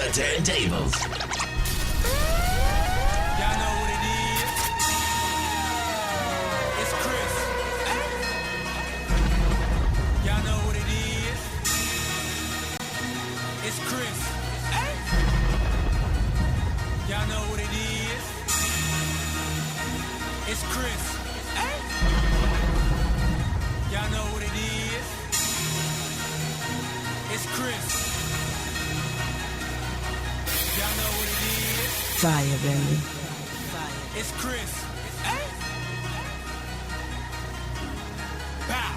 the turntables. Y'all know what it is. It's Chris. Y'all know what it is. It's Chris. Y'all know what it is. It's Chris. Y'all know what it is. It's Chris. Y'all know what it is. Fire, baby. It's Chris. Pow.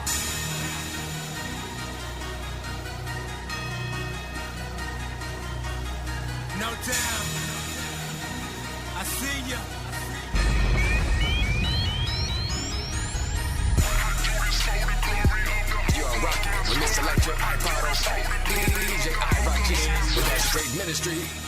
No time. I see ya. You're rocking with Mr. Electric iPod on site. DJ iRock with that straight ministry.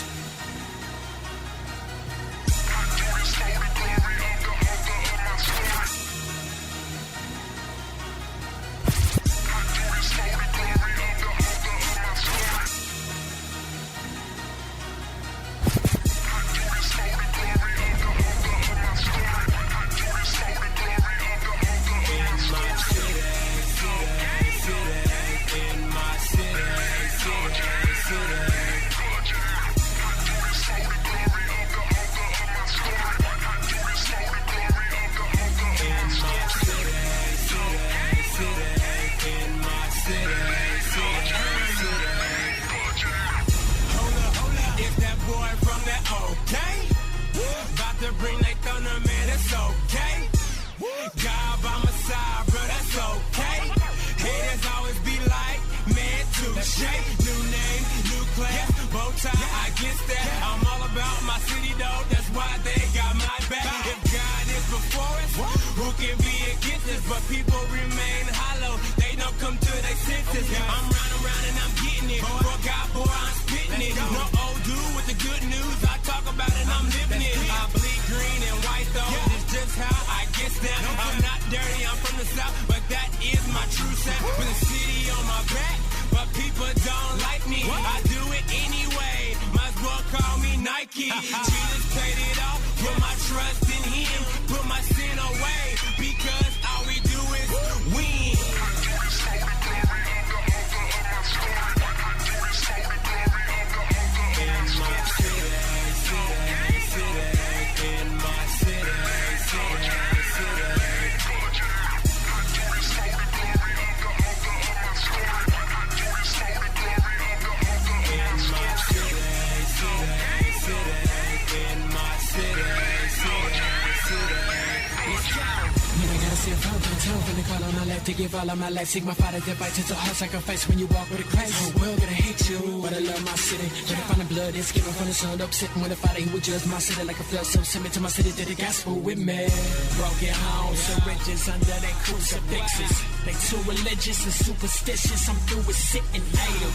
All of my life, seek my father, divide to heart sacrifice when you walk with a Christ. The world gonna hate you, but I love my city. When I find the blood, it's given from the sun up, sitting with a father, he would judge my city like a flood. So send me to my city, did the gospel with me. Broken homes, syringes under their crucifixes. They too religious and superstitious. I'm through with sitting idle.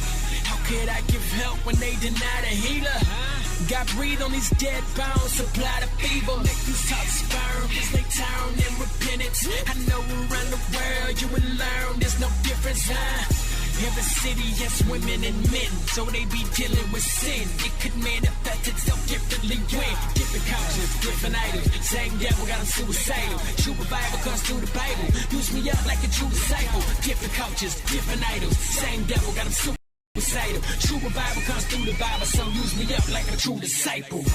How could I give help when they deny the healer? God breathe on these dead bones, supply the fever. Make these talks firm, cause they turn in repentance. I know around the world you will learn there's no difference, Every city has women and men, so they be dealing with sin. It could manifest itself differently when different cultures, different idols. Same devil got them suicidal. True revival comes through the Bible. Use me up like a true disciple. Different cultures, different idols. Same devil got them suicidal. True revival comes through the Bible, so use me up like a true disciple.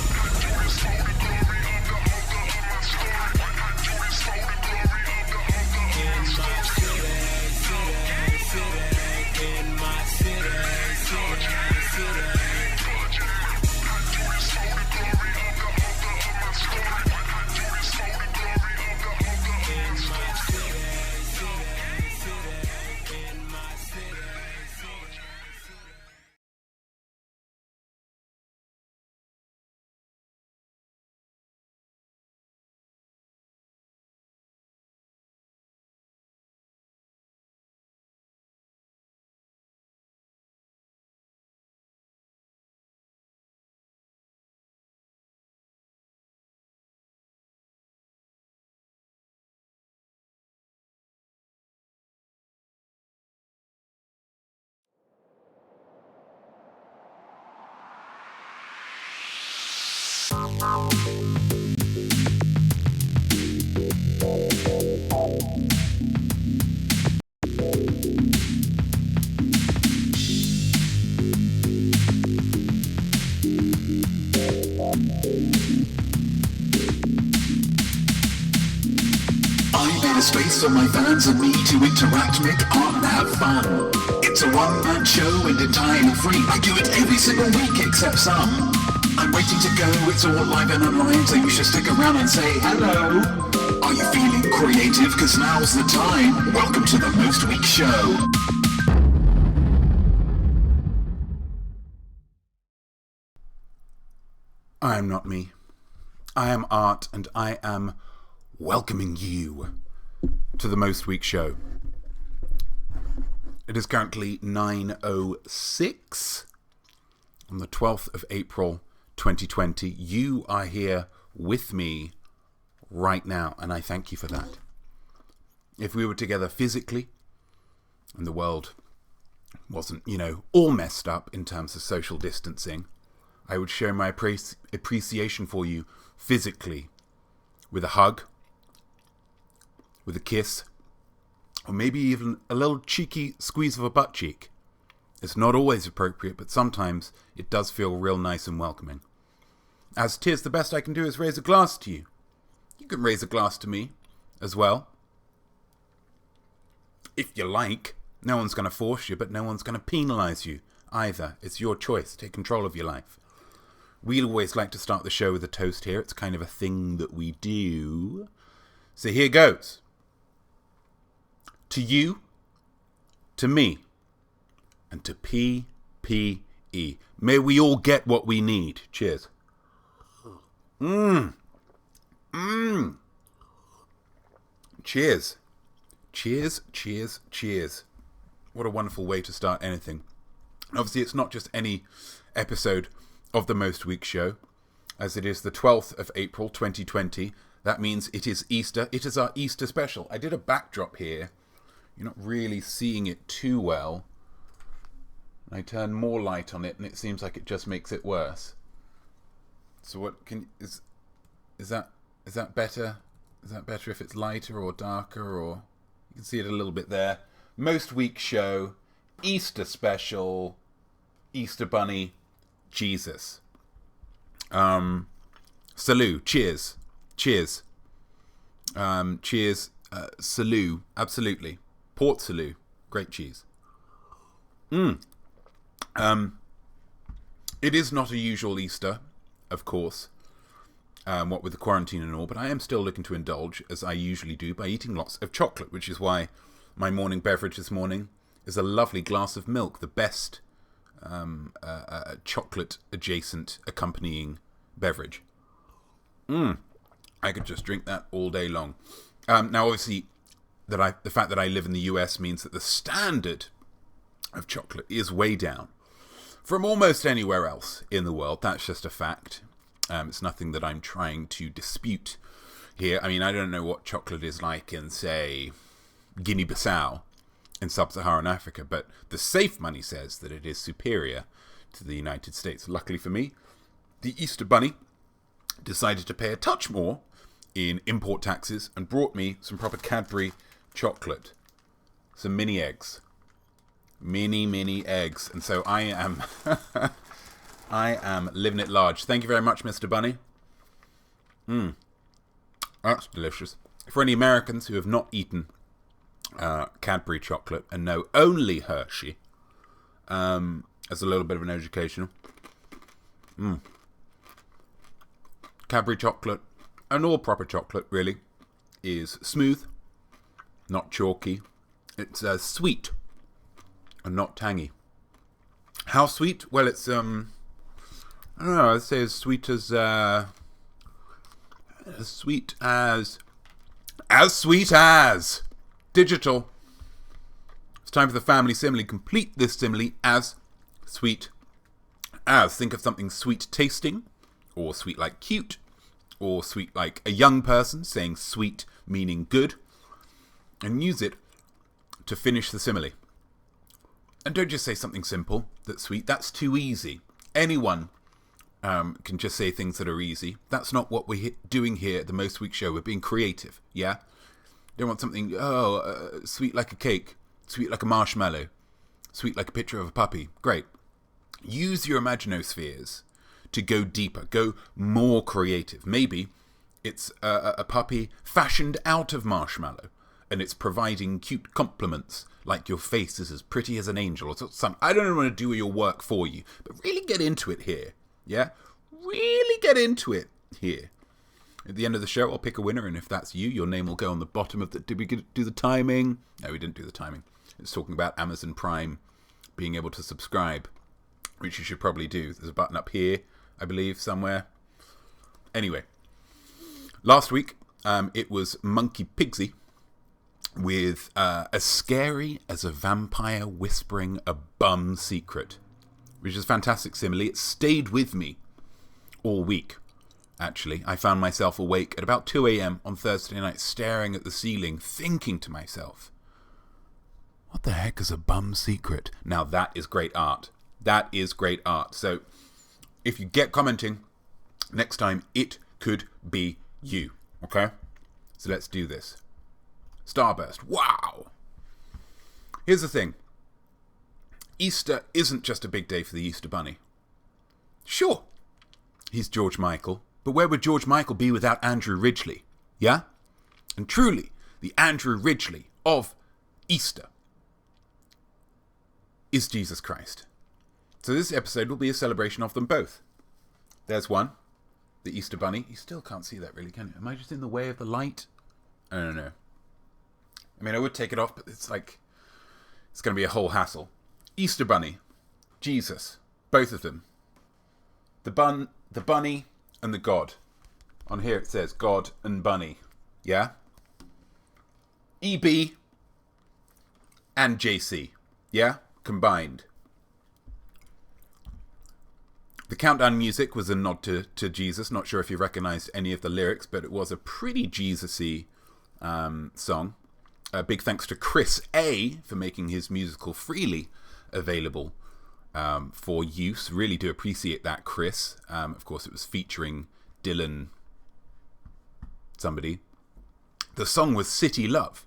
Space for my fans and me to interact, make art and have fun. It's a one-man show and entirely free. I do it every single week except some. I'm waiting to go, it's all live and online, so you should stick around and say hello. Are you feeling creative? Cause now's the time. Welcome to the Most Week Show. I am not me. I am art, and I am welcoming you to the Most Week Show. It is currently 9:06 on the 12th of April 2020. You are here with me right now, and I thank you for that. If we were together physically and the world wasn't, all messed up in terms of social distancing, I would show my appreciation for you physically with a hug, with a kiss, or maybe even a little cheeky squeeze of a butt cheek. It's not always appropriate, but sometimes it does feel real nice and welcoming. As 'tis, the best I can do is raise a glass to you. You can raise a glass to me as well, if you like. No one's going to force you, but no one's going to penalise you either. It's your choice. Take control of your life. We always like to start the show with a toast here. It's kind of a thing that we do. So here goes. To you, to me, and to PPE. May we all get what we need. Cheers. Cheers. Cheers, cheers, cheers. What a wonderful way to start anything. Obviously, it's not just any episode of the Most Week Show, as it is the 12th of April 2020. That means it is Easter. It is our Easter special. I did a backdrop here. You're not really seeing it too well. I turn more light on it, and it seems like it just makes it worse. So what is that better? Is that better if it's lighter or darker, or you can see it a little bit there? Most Week Show, Easter special, Easter Bunny, Jesus. Salut, cheers, cheers, cheers, salut, absolutely. Port Salut, great cheese. It is not a usual Easter, of course, what with the quarantine and all, but I am still looking to indulge, as I usually do, by eating lots of chocolate, which is why my morning beverage this morning is a lovely glass of milk, the best chocolate-adjacent accompanying beverage. I could just drink that all day long. Now, obviously, the fact that I live in the US means that the standard of chocolate is way down from almost anywhere else in the world. That's just a fact. It's nothing that I'm trying to dispute here. I mean, I don't know what chocolate is like in, say, Guinea-Bissau in sub-Saharan Africa, but the safe money says that it is superior to the United States. Luckily for me, the Easter Bunny decided to pay a touch more in import taxes and brought me some proper Cadbury chocolate, some mini eggs, mini eggs, and so I am I am living it large. Thank you very much, Mr. Bunny. That's delicious. For any Americans who have not eaten Cadbury chocolate and know only Hershey, as a little bit of an educational, Cadbury chocolate, and all proper chocolate really, is smooth, not chalky. It's sweet and not tangy. How sweet? Well, it's I don't know, I'd say as sweet as digital. It's time for the family simile. Complete this simile as sweet as. Think of something sweet tasting, or sweet like cute, or sweet like a young person, saying sweet meaning good, and use it to finish the simile. And don't just say something simple that's sweet. That's too easy. Anyone can just say things that are easy. That's not what we're doing here at the Most Week Show. We're being creative, yeah? Don't want something, sweet like a cake, sweet like a marshmallow, sweet like a picture of a puppy. Great. Use your imaginospheres to go deeper, go more creative. Maybe it's a puppy fashioned out of marshmallow, and it's providing cute compliments, like your face is as pretty as an angel, or something. I don't want to do your work for you, but really get into it here, yeah? Really get into it here. At the end of the show, I'll pick a winner, and if that's you, your name will go on the bottom of the... Did we do the timing? No, we didn't do the timing. It's talking about Amazon Prime being able to subscribe, which you should probably do. There's a button up here, I believe, somewhere. Anyway, last week, it was Monkey Pigsy with as scary as a vampire whispering a bum secret, which is a fantastic simile. It stayed with me all week, actually. I found myself awake at about 2 a.m. on Thursday night, staring at the ceiling, thinking to myself, what the heck is a bum secret? Now that is great art. That is great art. So if you get commenting, next time it could be you. Okay? So let's do this. Starburst. Wow. Here's the thing. Easter isn't just a big day for the Easter Bunny. Sure, he's George Michael, but where would George Michael be without Andrew Ridgeley? Yeah? And truly, the Andrew Ridgeley of Easter is Jesus Christ. So this episode will be a celebration of them both. There's one, the Easter Bunny. You still can't see that really, can you? Am I just in the way of the light? I don't know. I mean, I would take it off, but it's like, it's going to be a whole hassle. Easter Bunny, Jesus, both of them. The bunny and the God. On here it says God and Bunny. Yeah? EB and JC. Yeah? Combined. The countdown music was a nod to Jesus. Not sure if you recognised any of the lyrics, but it was a pretty Jesus-y song. Big thanks to Chris A for making his musical freely available for use. Really do appreciate that, Chris. Of course, it was featuring Dylan somebody. The song was City Love,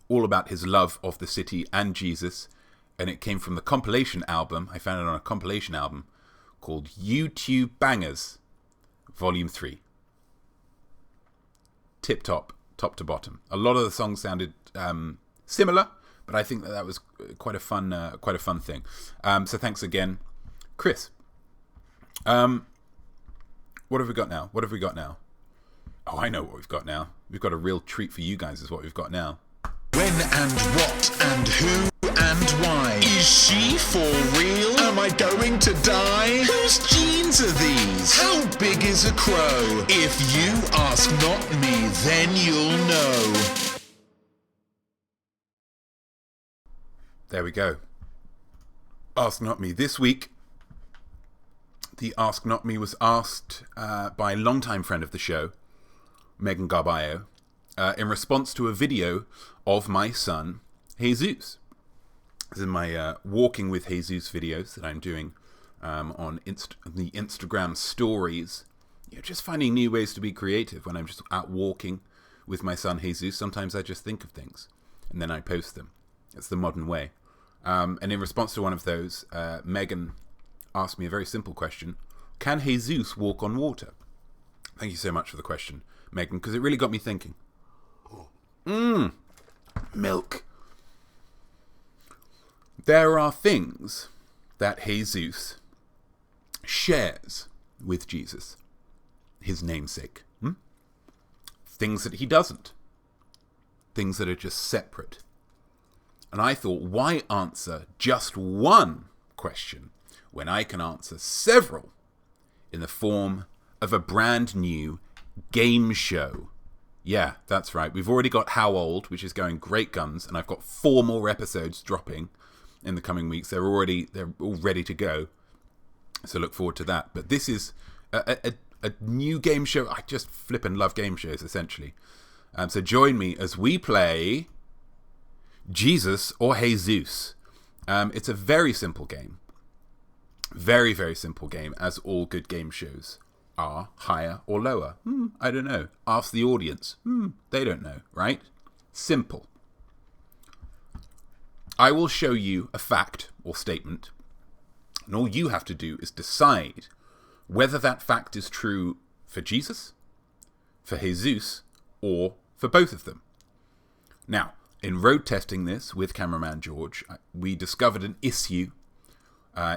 all about his love of the city and Jesus, and it came from the compilation album. I found it on a compilation album called YouTube Bangers, Volume 3. Tip top to bottom. A lot of the songs sounded similar, but I think that was quite a fun thing. So thanks again, Chris. What have we got now? Oh, I know what we've got now. We've got a real treat for you guys is what we've got now. When and what and who and why? Is she for real? Am I going to die? Whose genes are these? How big is a crow? If you ask Notme, then you'll know. There we go. Ask Notme. This week, the Ask Notme was asked by a longtime friend of the show, Megan Garbayo, in response to a video of my son, Jesus. This is my Walking with Jesus videos that I'm doing on the Instagram stories. You know, just finding new ways to be creative when I'm just out walking with my son, Jesus. Sometimes I just think of things and then I post them. It's the modern way. And in response to one of those, Megan asked me a very simple question. Can Jesus walk on water? Thank you so much for the question, Megan, because it really got me thinking. Milk. There are things that Jesus shares with Jesus, his namesake. Things that he doesn't. Things that are just separate. And I thought, why answer just one question when I can answer several in the form of a brand new game show? Yeah, that's right. We've already got How Old, which is going great guns, and I've got 4 more episodes dropping in the coming weeks. They're all ready to go. So look forward to that. But this is a new game show. I just flip and love game shows, essentially. So join me as we play Jesus or Jesus. It's a very simple game. Very, very simple game, as all good game shows are. Higher or lower? I don't know. Ask the audience. They don't know, right? Simple. I will show you a fact or statement, and all you have to do is decide whether that fact is true for Jesus, for Jesus, or for both of them. Now, in road testing this with cameraman George, we discovered an issue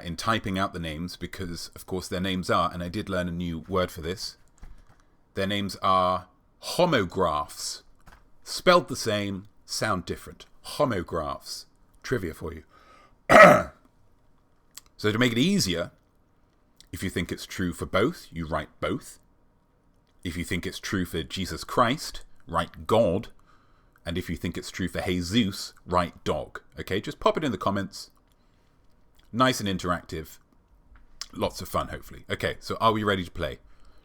in typing out the names because, of course, their names are, and I did learn a new word for this, their names are homographs. Spelled the same, sound different. Homographs. Trivia for you. So to make it easier, if you think it's true for both, you write both. If you think it's true for Jesus Christ, write God. And if you think it's true for Jesus, write dog. Okay, just pop it in the comments. Nice and interactive. Lots of fun, hopefully. Okay, so are we ready to play?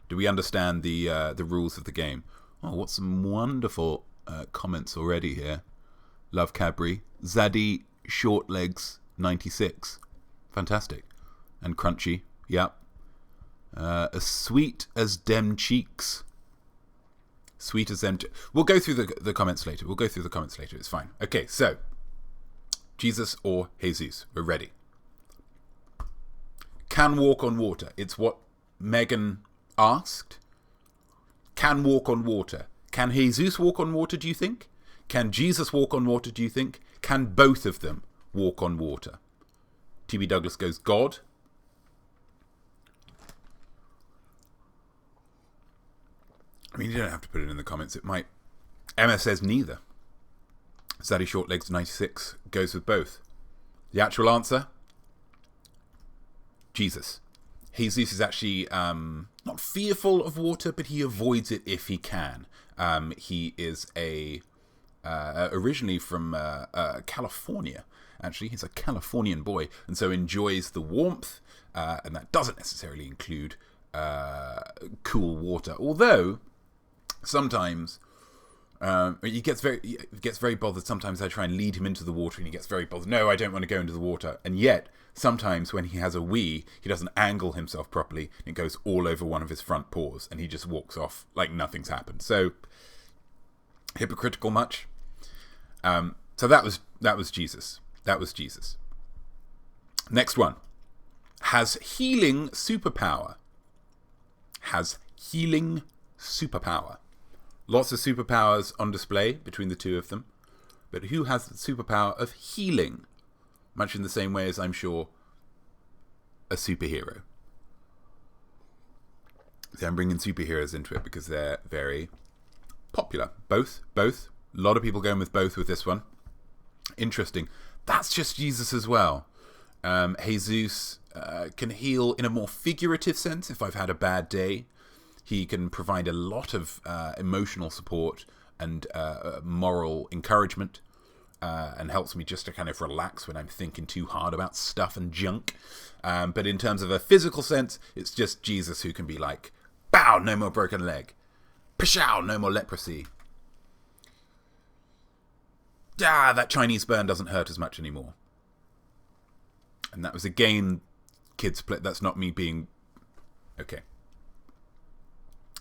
Do we understand the rules of the game? Oh, what some wonderful comments already here. Love Cadbury. Zaddy Shortlegs 96. Fantastic. And Crunchy. Yep. As sweet as dem cheeks. Sweet as them. We'll go through the comments later. It's fine. Okay, so Jesus or Jesus. We're ready. Can walk on water. It's what Megan asked. Can walk on water. Can Jesus walk on water, do you think? Can Jesus walk on water, do you think? Can both of them walk on water? TB Douglas goes God. I mean, you don't have to put it in the comments. It might. Emma says neither. Zaddy Shortlegs 96 goes with both. The actual answer? Jesus. Jesus is actually not fearful of water, but he avoids it if he can. He is originally from California. Actually, he's a Californian boy, and so enjoys the warmth, and that doesn't necessarily include cool water. Although sometimes he gets very bothered. Sometimes I try and lead him into the water, and he gets very bothered. No, I don't want to go into the water. And yet, sometimes when he has a wee, he doesn't angle himself properly. It goes all over one of his front paws, and he just walks off like nothing's happened. So hypocritical much? So that was Jesus. That was Jesus. Next one. Has healing superpower. Has healing superpower. Lots of superpowers on display between the two of them. But who has the superpower of healing? Much in the same way as, I'm sure, a superhero. So I'm bringing superheroes into it because they're very popular. Both. A lot of people going with both with this one. Interesting. That's just Jesus as well. Jesus can heal in a more figurative sense if I've had a bad day. He can provide a lot of emotional support and moral encouragement and helps me just to kind of relax when I'm thinking too hard about stuff and junk. But in terms of a physical sense, it's just Jesus who can be like, bow, no more broken leg. Pshow, no more leprosy. That Chinese burn doesn't hurt as much anymore. And that was a game kids play. That's not me being... Okay.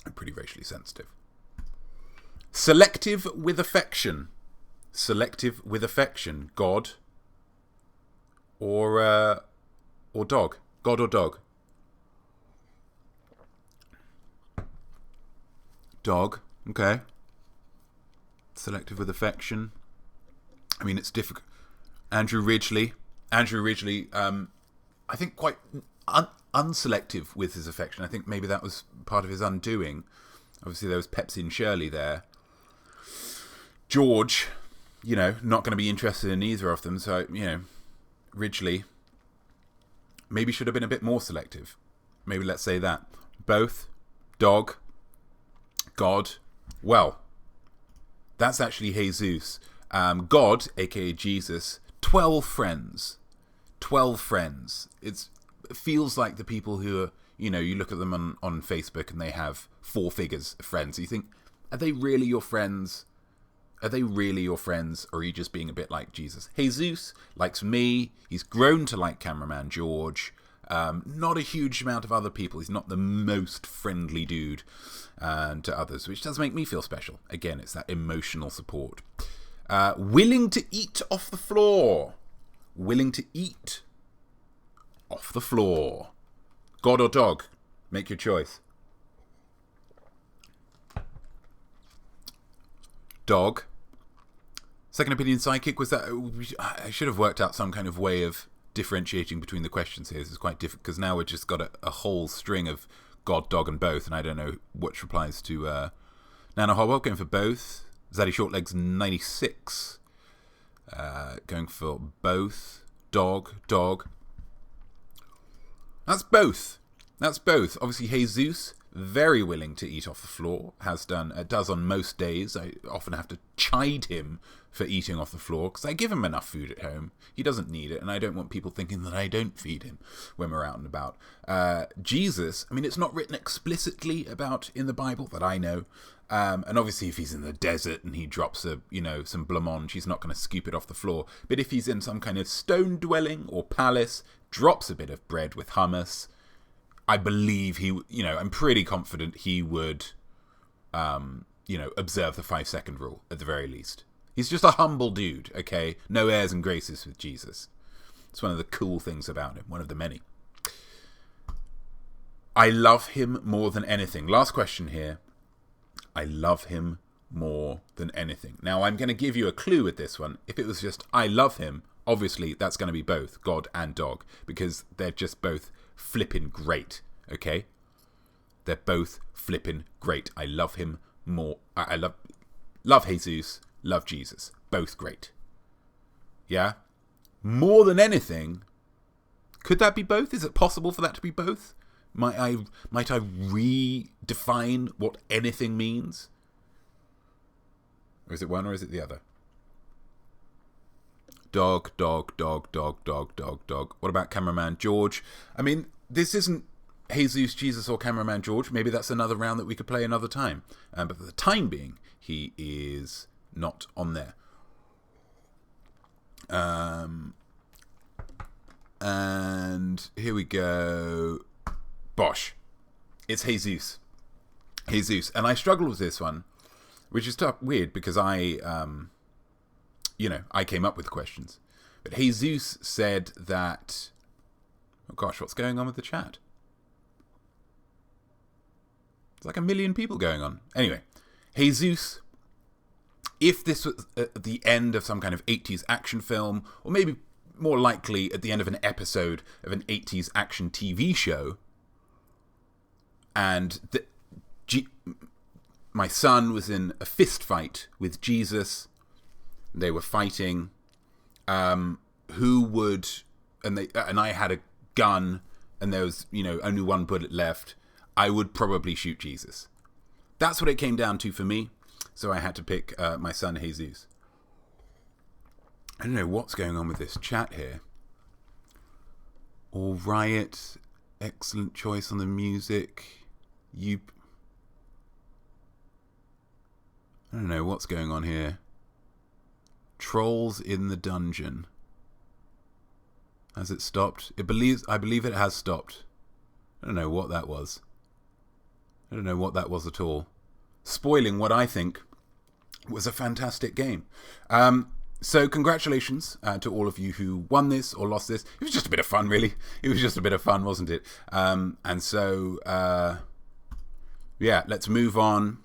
I'm pretty racially sensitive. Selective with affection. Selective with affection. God or dog. God or dog. Dog. Okay. Selective with affection. I mean, it's difficult. Andrew Ridgeley, I think quite unselective with his affection. I think maybe that was part of his undoing. Obviously, there was Pepsi and Shirley there. George, not going to be interested in either of them. So, Ridgeley maybe should have been a bit more selective. Maybe let's say that. Both, dog, God. Well, that's actually Jesus. God, aka Jesus, 12 friends. 12 friends. It feels like the people who are, you look at them on Facebook and they have 4 figures of friends. You think, are they really your friends? Are they really your friends? Or are you just being a bit like Jesus? Jesus likes me. He's grown to like cameraman George. Not a huge amount of other people. He's not the most friendly dude to others, which does make me feel special. Again, it's that emotional support. Willing to eat off the floor. Willing to eat off the floor. God or dog? Make your choice. Dog. Second opinion psychic, was that... I should have worked out some kind of way of differentiating between the questions here. This is quite difficult, because now we've just got a whole string of God, dog, and both, and I don't know which replies to Nana Hobart. Going for both. Zaddy Shortlegs 96. Going for both. Dog. That's both. Obviously, Jesus, very willing to eat off the floor, does on most days. I often have to chide him for eating off the floor, because I give him enough food at home. He doesn't need it, and I don't want people thinking that I don't feed him when we're out and about. Jesus, I mean, it's not written explicitly about in the Bible that I know. And obviously, if he's in the desert and he drops some blancmange, he's not going to scoop it off the floor. But if he's in some kind of stone dwelling or palace, drops a bit of bread with hummus, I believe I'm pretty confident he would, observe the 5-second rule at the very least. He's just a humble dude, okay? No airs and graces with Jesus. It's one of the cool things about him, one of the many. I love him more than anything. Last question here. I love him more than anything. Now, I'm going to give you a clue with this one. If it was just, I love him, obviously that's going to be both God and dog, because they're just both flippin' great, okay? They're both flippin' great. I love him more. I love Jesus, love Jesus. Both great. Yeah? More than anything, could that be both? Is it possible for that to be both? Might I redefine what anything means? Or is it one or is it the other? Dog. What about Cameraman George? I mean, this isn't Jesus, Jesus, or Cameraman George. Maybe that's another round that we could play another time. But for the time being, he is not on there. And here we go. Bosh. It's Jesus. And I struggled with this one, which is weird because I came up with questions. But Jesus said that... Oh gosh, what's going on with the chat? There's like 1 million people going on. Anyway, Jesus, if this was at the end of some kind of 80s action film, or maybe more likely at the end of an episode of an 80s action TV show, and my son was in a fist fight with Jesus, they were fighting, who would, and I had a gun, and there was, only one bullet left, I would probably shoot Jesus. That's what it came down to for me, so I had to pick my son Jesus. I don't know what's going on with this chat here. All right, excellent choice on the music. I don't know what's going on here. Trolls in the dungeon. Has it stopped? I believe it has stopped. I don't know what that was. I don't know what that was at all. Spoiling what I think was a fantastic game. So congratulations to all of you who won this or lost this. It was just a bit of fun, really. It was just a bit of fun, wasn't it? Let's move on.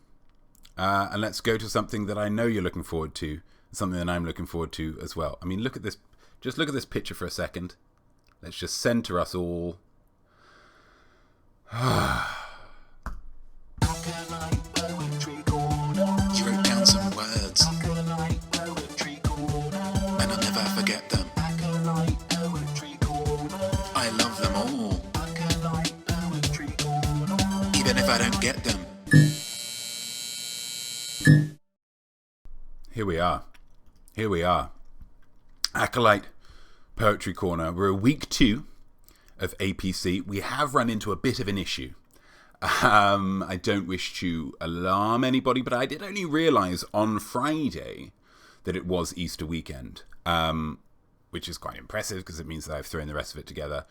And let's go to something that I know you're looking forward to. Something that I'm looking forward to as well. I mean, look at this. Just look at this picture for a second. Let's just center us all. You wrote down some words, and I'll never forget them. I love them all, even if I don't get them. Here we are. Acolyte Poetry Corner. We're week 2 of APC. We have run into a bit of an issue. I don't wish to alarm anybody, but I did only realise on Friday that it was Easter weekend, which is quite impressive because it means that I've thrown the rest of it together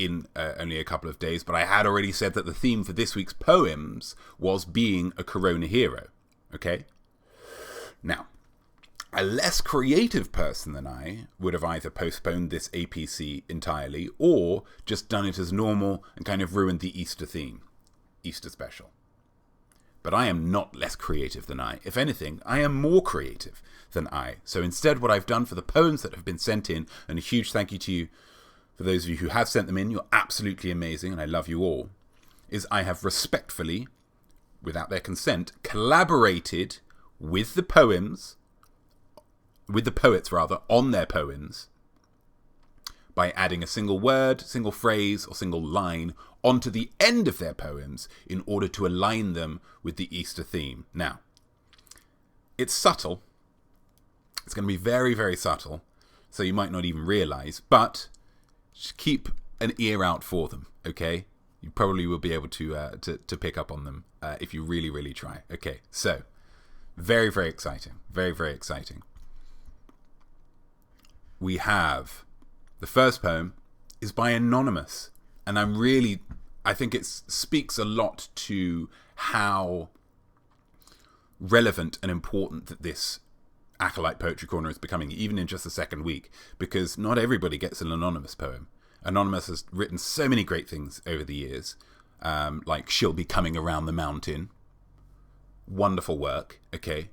in only a couple of days, but I had already said that the theme for this week's poems was being a Corona hero. Okay? Now, a less creative person than I would have either postponed this APC entirely or just done it as normal and kind of ruined the Easter theme. Easter special. But I am not less creative than I. If anything, I am more creative than I. So instead, what I've done for the poems that have been sent in, and a huge thank you to you for those of you who have sent them in, you're absolutely amazing and I love you all, is I have respectfully, without their consent, collaborated with the poets on their poems by adding a single word, single phrase, or single line onto the end of their poems in order to align them with the Easter theme. Now, it's subtle. It's going to be very, very subtle, so you might not even realise, but just keep an ear out for them, okay? You probably will be able to pick up on them if you really, really try. Okay, so, very, very exciting. Very, very exciting. We have, the first poem is by Anonymous, and I think it speaks a lot to how relevant and important that this Acolyte Poetry Corner is becoming, even in just the second week, because not everybody gets an Anonymous poem. Anonymous has written so many great things over the years, like She'll Be Coming Around the Mountain. Wonderful work, okay?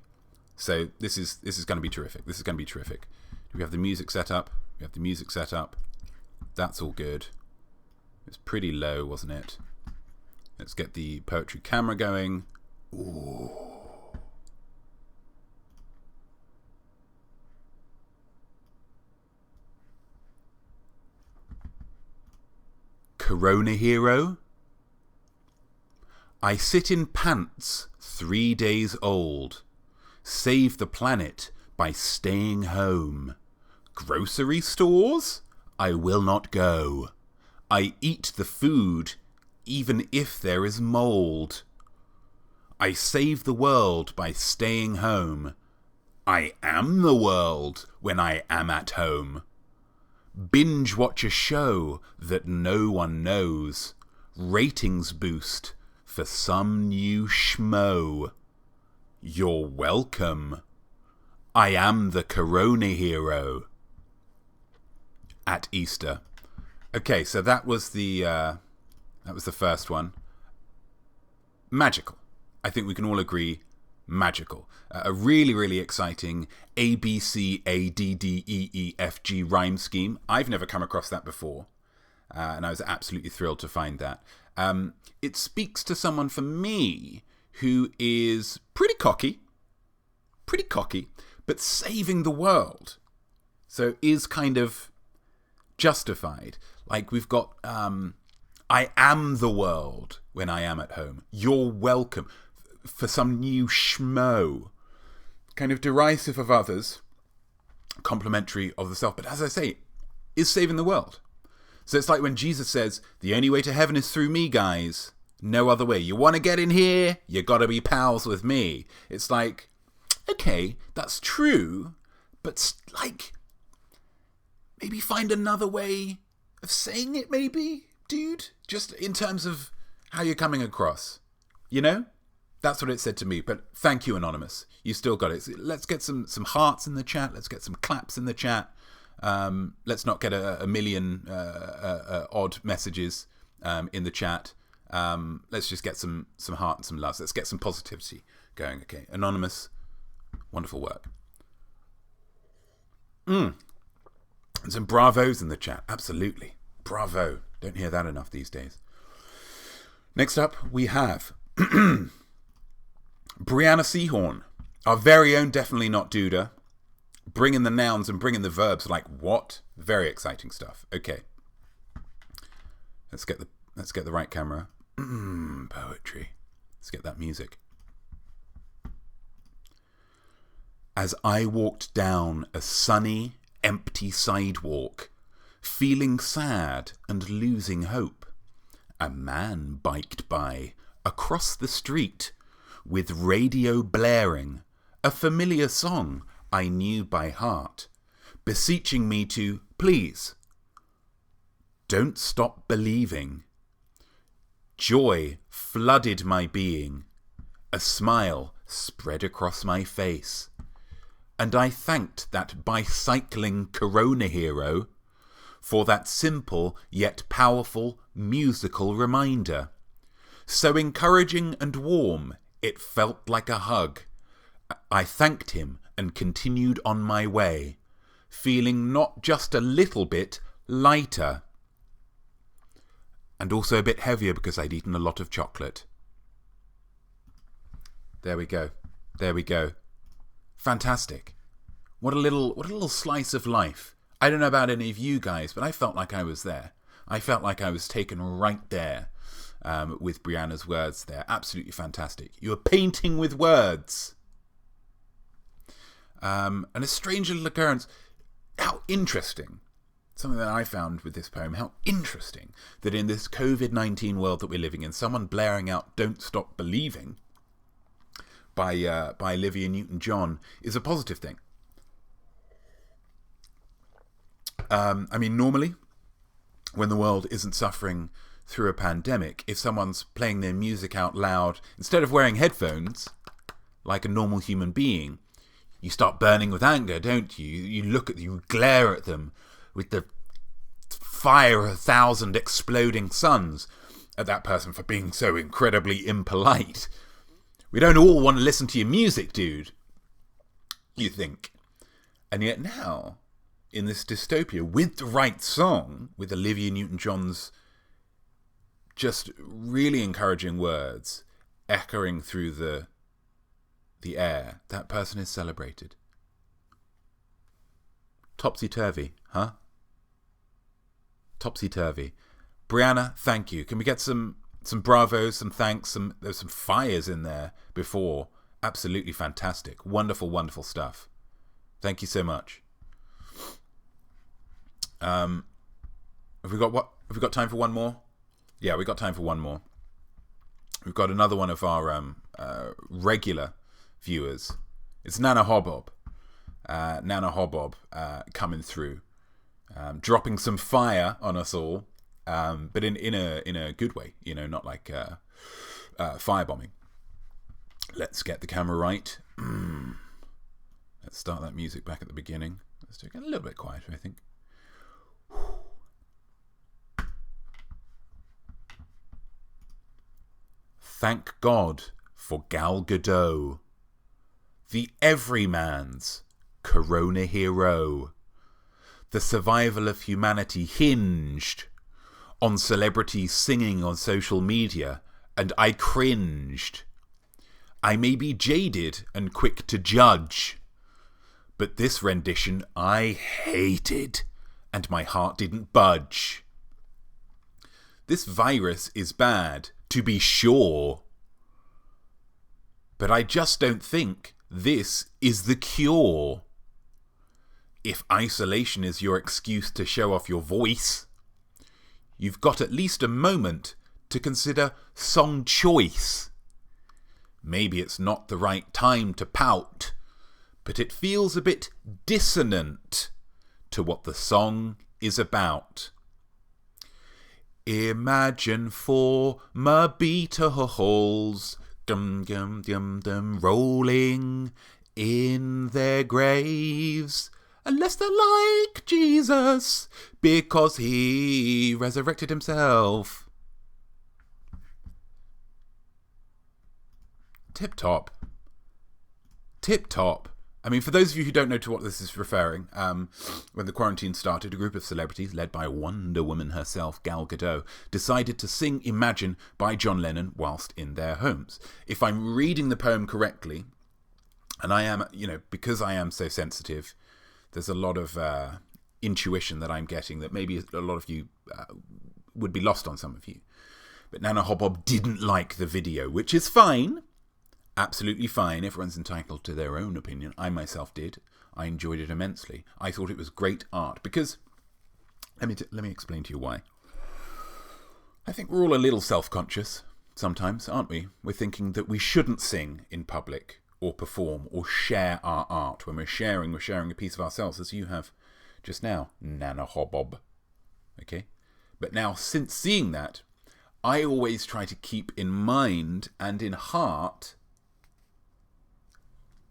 So this is going to be terrific. This is going to be terrific. Do we have the music set up? We have the music set up. That's all good. It's pretty low, wasn't it? Let's get the poetry camera going. Ooh. Corona hero. I sit in pants 3 days old. Save the planet by staying home. Grocery stores? I will not go. I eat the food even if there is mold. I save the world by staying home. I am the world when I am at home. Binge watch a show that no one knows. Ratings boost for some new schmo. You're welcome. I am the Corona hero. At Easter. Okay, so that was the first one. Magical. I think we can all agree, magical. A really, really exciting ABCADDEEFG rhyme scheme. I've never come across that before, and I was absolutely thrilled to find that. It speaks to someone, for me, who is pretty cocky, but saving the world. So is kind of justified. Like we've got, I am the world when I am at home. You're welcome. For some new schmo. Kind of derisive of others, complimentary of the self. But as I say, is saving the world. So it's like when Jesus says, the only way to heaven is through me, guys. No other way. You want to get in here? You got to be pals with me. It's like, okay, that's true. But like, maybe find another way of saying it, maybe, dude? Just in terms of how you're coming across. You know? That's what it said to me. But thank you, Anonymous. You still got it. Let's get some hearts in the chat. Let's get some claps in the chat. Let's not get a million odd messages in the chat. Let's just get some heart and some love. Let's get some positivity going. Okay, Anonymous, wonderful work. And some bravos in the chat. Absolutely. Bravo. Don't hear that enough these days. Next up, we have Brianna Seahorn, our very own Definitely Not Duda, bringing the nouns and bringing the verbs. Like what? Very exciting stuff. Okay, let's get the right camera. Poetry. Let's get that music. As I walked down a sunny, empty sidewalk, feeling sad and losing hope, a man biked by across the street with radio blaring, a familiar song I knew by heart, beseeching me to please Don't stop believing. Joy flooded my being. A smile spread across my face. And I thanked that bicycling Corona hero for that simple yet powerful musical reminder. So encouraging and warm, it felt like a hug. I thanked him and continued on my way, feeling not just a little bit lighter, and also a bit heavier because I'd eaten a lot of chocolate. There we go. There we go. Fantastic. What a little slice of life. I don't know about any of you guys, but I felt like I was there. I felt like I was taken right there with Brianna's words there. Absolutely fantastic. You were painting with words. And a strange little occurrence. How interesting. Something that I found with this poem, how interesting that in this COVID-19 world that we're living in, someone blaring out Don't Stop Believing by Olivia Newton-John is a positive thing. I mean, normally, when the world isn't suffering through a pandemic, if someone's playing their music out loud, instead of wearing headphones, like a normal human being, you start burning with anger, don't you? You glare at them with the fire of 1,000 exploding suns at that person for being so incredibly impolite. We don't all want to listen to your music, dude, you think. And yet now, in this dystopia, with the right song, with Olivia Newton-John's just really encouraging words echoing through the air, that person is celebrated. Topsy-turvy, huh? Topsy-turvy. Brianna, thank you. Can we get some bravos, some thanks? There's some fires in there before. Absolutely fantastic. Wonderful, wonderful stuff. Thank you so much. Have we got time for one more? Yeah, we got time for one more. We've got another one of our regular viewers. It's Nana Hobbob. Nana Hobbob coming through, dropping some fire on us all, but in a good way, you know, not like firebombing. Let's get the camera right. Let's start that music back at the beginning. Let's do it a little bit quieter, I think. Thank God for Gal-Gadot, the everyman's Corona hero. The survival of humanity hinged on celebrities singing on social media, and I cringed. I may be jaded and quick to judge, but this rendition I hated, and my heart didn't budge. This virus is bad, to be sure, but I just don't think this is the cure. If isolation is your excuse to show off your voice, you've got at least a moment to consider song choice. Maybe it's not the right time to pout, but it feels a bit dissonant to what the song is about. Imagine former Beatles rolling in their graves, unless they're like Jesus, because he resurrected himself. Tip top. Tip top. I mean, for those of you who don't know to what this is referring, when the quarantine started, a group of celebrities, led by Wonder Woman herself, Gal Gadot, decided to sing Imagine by John Lennon whilst in their homes. If I'm reading the poem correctly, and I am, you know, because I am so sensitive, there's a lot of intuition that I'm getting that maybe a lot of you would be lost on, some of you. But Nana Hobbob didn't like the video, which is fine. Absolutely fine. Everyone's entitled to their own opinion. I myself did. I enjoyed it immensely. I thought it was great art because, let me explain to you why. I think we're all a little self-conscious sometimes, aren't we? We're thinking that we shouldn't sing in public or perform or share our art. When we're sharing a piece of ourselves, as you have just now, Nana Hobbob. Okay? But now, since seeing that, I always try to keep in mind and in heart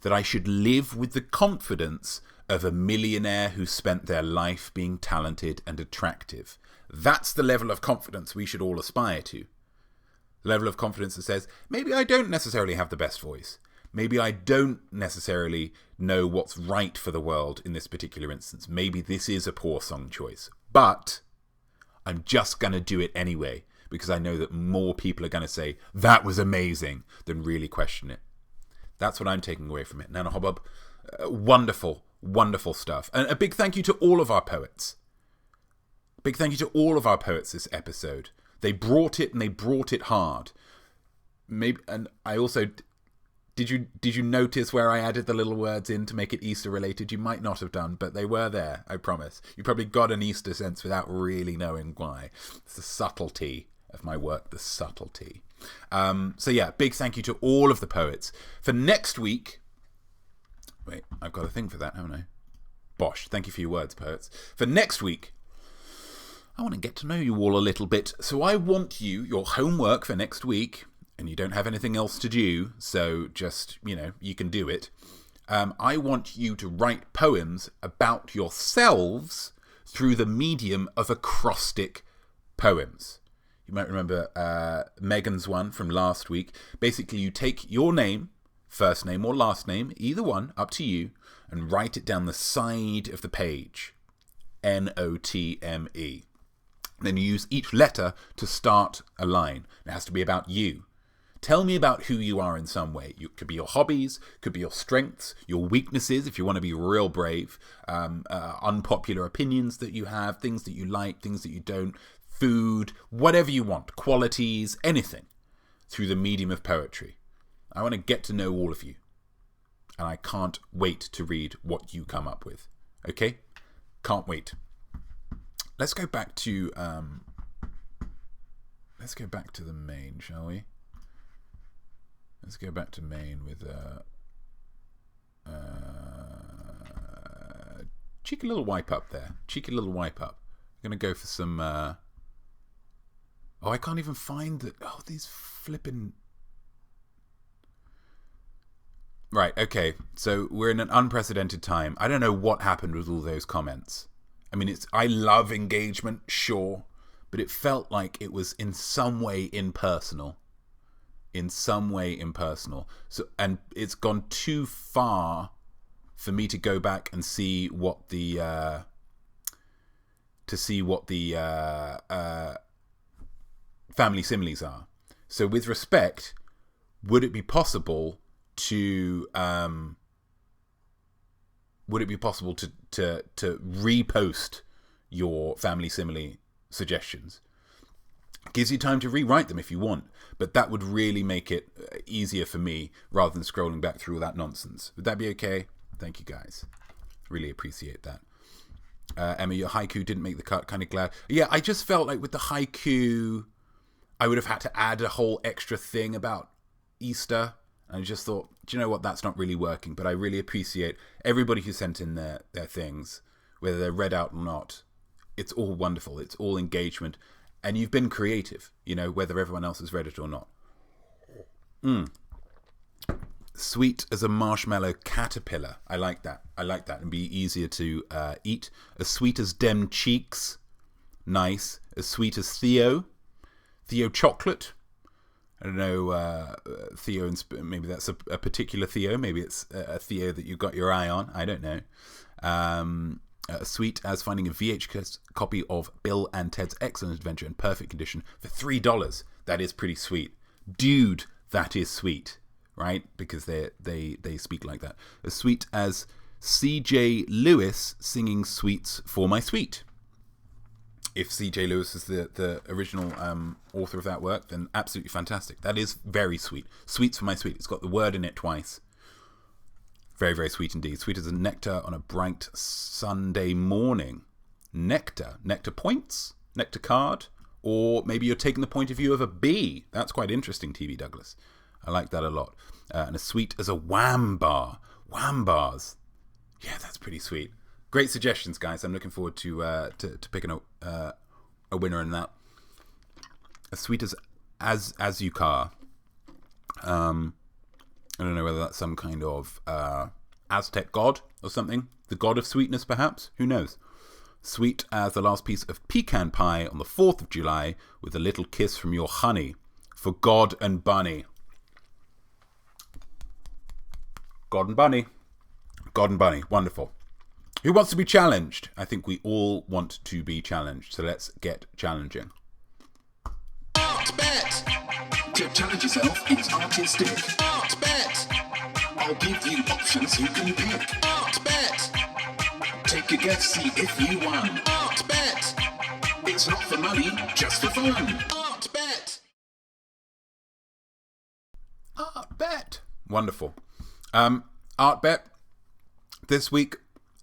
that I should live with the confidence of a millionaire who spent their life being talented and attractive. That's the level of confidence we should all aspire to. The level of confidence that says, maybe I don't necessarily have the best voice. Maybe I don't necessarily know what's right for the world in this particular instance. Maybe this is a poor song choice. But I'm just going to do it anyway, because I know that more people are going to say, that was amazing, than really question it. That's what I'm taking away from it. Nana Hobub, wonderful, wonderful stuff. And a big thank you to all of our poets. Big thank you to all of our poets this episode. They brought it, and they brought it hard. Maybe, and I also... Did you notice where I added the little words in to make it Easter related? You might not have done, but they were there, I promise. You probably got an Easter sense without really knowing why. It's the subtlety of my work, the subtlety. So yeah, big thank you to all of the poets. For next week... Wait, I've got a thing for that, haven't I? Bosh, thank you for your words, poets. For next week, I want to get to know you all a little bit. So I want you, your homework for next week... and you don't have anything else to do, so just, you can do it. I want you to write poems about yourselves through the medium of acrostic poems. You might remember Megan's one from last week. Basically, you take your name, first name or last name, either one, up to you, and write it down the side of the page. Notme. Then you use each letter to start a line. It has to be about you. Tell me about who you are in some way. It could be your hobbies, could be your strengths, your weaknesses, if you want to be real brave, unpopular opinions that you have, things that you like, things that you don't, food, whatever you want, qualities, anything, through the medium of poetry. I want to get to know all of you, and I can't wait to read what you come up with. Okay? Can't wait. Let's go back to the main, shall we? Let's go back to Maine with cheeky little wipe up there. Cheeky little wipe up. I'm going to go for some... I can't even find the... Oh, these flipping... Right, okay. So we're in an unprecedented time. I don't know what happened with all those comments. I mean, I love engagement, sure. But it felt like it was in some way impersonal. So, and it's gone too far for me to go back and see what the family similes are. So with respect, would it be possible to repost your family simile suggestions? Gives you time to rewrite them if you want, but that would really make it easier for me rather than scrolling back through all that nonsense. Would that be okay? Thank you, guys. Really appreciate that. Emma, your haiku didn't make the cut. Kind of glad. Yeah, I just felt like with the haiku, I would have had to add a whole extra thing about Easter. And I just thought, do you know what? That's not really working. But I really appreciate everybody who sent in their things, whether they're read out or not. It's all wonderful. It's all engagement. And you've been creative, whether everyone else has read it or not. Sweet as a marshmallow caterpillar. I like that. And be easier to eat. As sweet as dem cheeks. Nice. As sweet as Theo. Theo chocolate. I don't know, Theo, maybe that's a particular Theo. Maybe it's a Theo that you got your eye on. I don't know. Sweet as finding a VHS copy of Bill and Ted's Excellent Adventure in perfect condition for $3. That is pretty sweet. Dude, that is sweet, right? Because they speak like that. As sweet as C.J. Lewis singing Sweets for My Sweet. If C.J. Lewis is the original author of that work, then absolutely fantastic. That is very sweet. Sweets for My Sweet. It's got the word in it twice. Very, very sweet indeed. Sweet as a nectar on a bright Sunday morning. Nectar. Nectar points? Nectar card? Or maybe you're taking the point of view of a bee. That's quite interesting, T.B. Douglas. I like that a lot. And as sweet as a wham bar. Wham bars. Yeah, that's pretty sweet. Great suggestions, guys. I'm looking forward to picking up a winner in that. As sweet as you car. I don't know whether that's some kind of Aztec god or something. The god of sweetness, perhaps? Who knows? Sweet as the last piece of pecan pie on the 4th of July with a little kiss from your honey. For God and Bunny. God and Bunny. God and Bunny. Wonderful. Who wants to be challenged? I think we all want to be challenged. So let's get challenging. Art bet! To challenge yourself, it's artistic. Art bet! I'll give you options you can pick. Art bet! Take a guess, see if you won. Art bet! It's not for money, just for fun. Art bet! Art bet. Wonderful. Art bet. This week,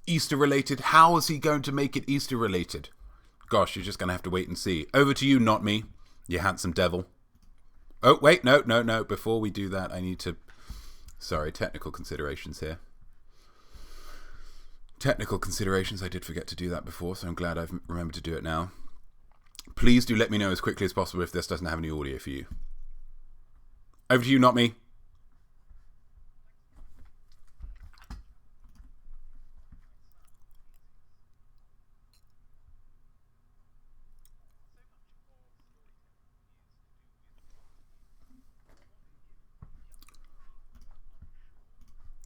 Easter related. How is he going to make it Easter related? Gosh, you're just going to have to wait and see. Over to you, not me, you handsome devil. Oh, wait, no. Before we do that, I need to... Sorry, technical considerations here. Technical considerations. I did forget to do that before, so I'm glad I've remembered to do it now. Please do let me know as quickly as possible if this doesn't have any audio for you. Over to you, not me.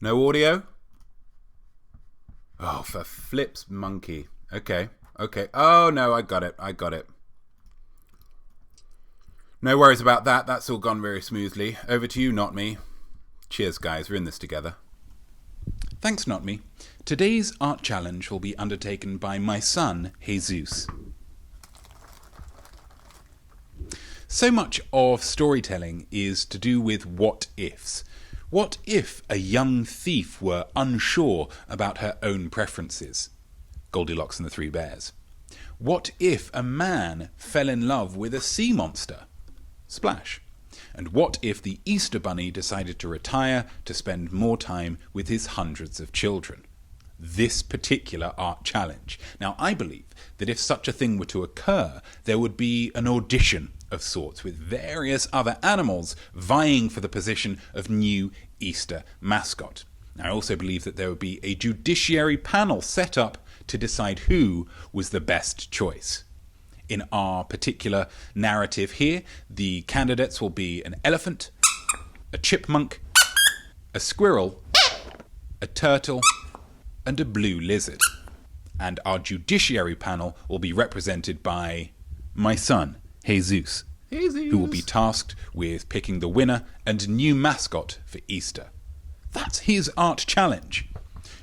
No audio? Oh, for flips monkey. Okay. Oh, no, I got it. No worries about that. That's all gone very smoothly. Over to you, not me. Cheers, guys. We're in this together. Thanks, not me. Today's art challenge will be undertaken by my son, Jesus. So much of storytelling is to do with what-ifs. What if a young thief were unsure about her own preferences? Goldilocks and the Three Bears. What if a man fell in love with a sea monster? Splash. And what if the Easter Bunny decided to retire to spend more time with his hundreds of children? This particular art challenge. Now, I believe that if such a thing were to occur, there would be an audition of sorts with various other animals vying for the position of new Easter mascot. I also believe that there would be a judiciary panel set up to decide who was the best choice. In our particular narrative here, the candidates will be an elephant, a chipmunk, a squirrel, a turtle, and a blue lizard. And our judiciary panel will be represented by my son, Jesus, who will be tasked with picking the winner and new mascot for Easter. That's his art challenge.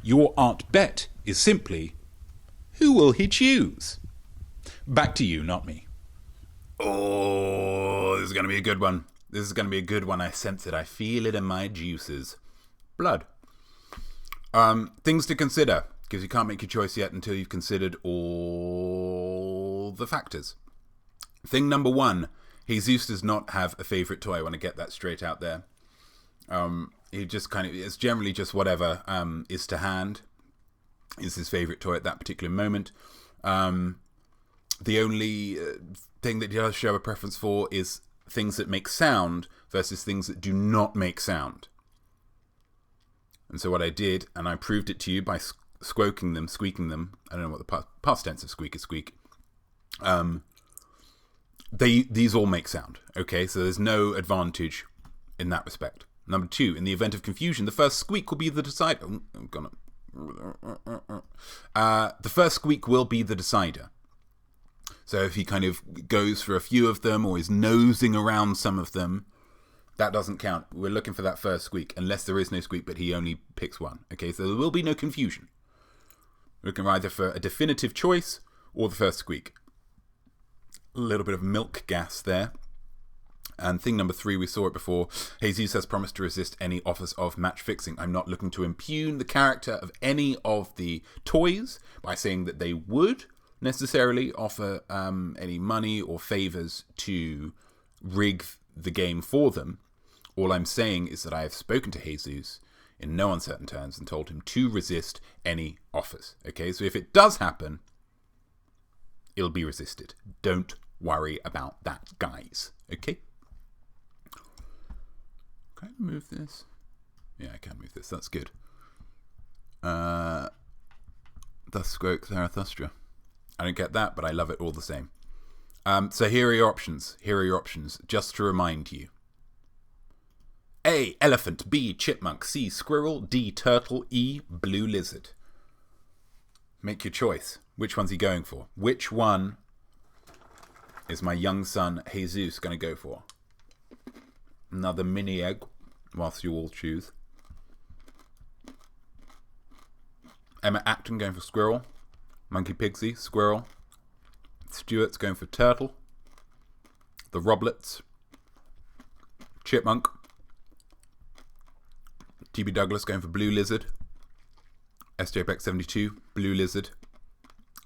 Your art bet is simply, who will he choose? Back to you, not me. Oh, this is going to be a good one. I sense it. I feel it in my juices. Blood. Things to consider, because you can't make your choice yet until you've considered all the factors. Thing number one, Jesus does not have a favourite toy. I want to get that straight out there. He just it's generally just whatever is to hand is his favourite toy at that particular moment. The only thing that he does show a preference for is things that make sound versus things that do not make sound. And so what I did, and I proved it to you by squeaking them. I don't know what the past tense of squeak is squeak. These all make sound, okay? So there's no advantage in that respect. Number two, in the event of confusion, the first squeak will be the decider. The first squeak will be the decider. So if he kind of goes for a few of them or is nosing around some of them, that doesn't count. We're looking for that first squeak, unless there is no squeak, but he only picks one. Okay, so there will be no confusion. We're looking either for a definitive choice or the first squeak. A little bit of milk gas there. And thing number three, we saw it before. Jesus has promised to resist any offers of match fixing. I'm not looking to impugn the character of any of the toys by saying that they would necessarily offer any money or favours to rig the game for them. All I'm saying is that I have spoken to Jesus in no uncertain terms and told him to resist any offers. Okay, so if it does happen, it'll be resisted. Don't worry about that, guys. Okay? Can I move this? Yeah, I can move this. That's good. Thus Squoke Zarathustra. I don't get that, but I love it all the same. So here are your options. Just to remind you. A. Elephant. B. Chipmunk. C. Squirrel. D. Turtle. E. Blue lizard. Make your choice. Which one's he going for? Which one is my young son Jesus going to go for? Another mini egg, whilst you all choose. Emma Acton going for squirrel. Monkey Pigsy, squirrel. Stuart's going for turtle. The Roblets. Chipmunk. TB Douglas going for blue lizard. SJPEX72, blue lizard.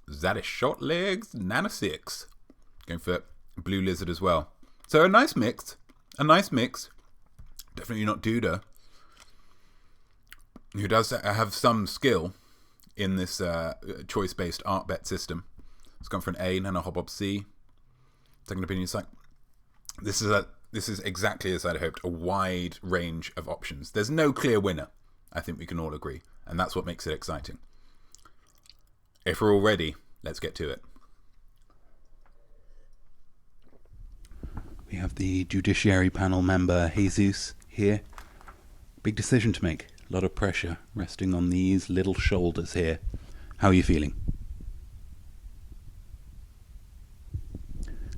Zaddish Short Legs, Nana 6 going for blue lizard as well. So a nice mix. Definitely not Duda, who does have some skill in this choice-based art bet system. It's gone for an A, Nana Hobbob C. Second opinion is like, this is exactly as I'd hoped, a wide range of options. There's no clear winner, I think we can all agree, and that's what makes it exciting. If we're all ready, let's get to it. We have the Judiciary Panel member Jesus here. Big decision to make. A lot of pressure resting on these little shoulders here. How are you feeling?